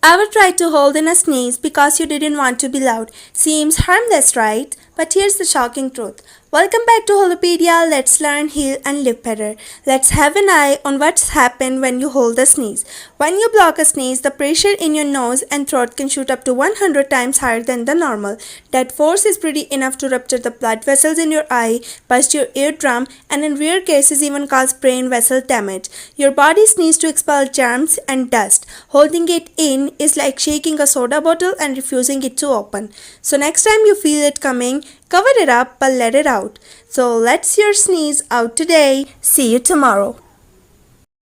Ever tried to hold in a sneeze because you didn't want to be loud? Seems harmless, right? But here's the shocking truth. Welcome back to Holopedia. Let's learn, heal, and live better. Let's have an eye on what's happened when you hold a sneeze. When you block a sneeze, the pressure in your nose and throat can shoot up to 100 times higher than the normal. That force is pretty enough to rupture the blood vessels in your eye, burst your eardrum, and in rare cases even cause brain vessel damage. Your body sneezes to expel germs and dust. Holding it in is like shaking a soda bottle and refusing it to open. So next time you feel it coming, cover it up but let it out. So let's your sneeze out today. See you tomorrow.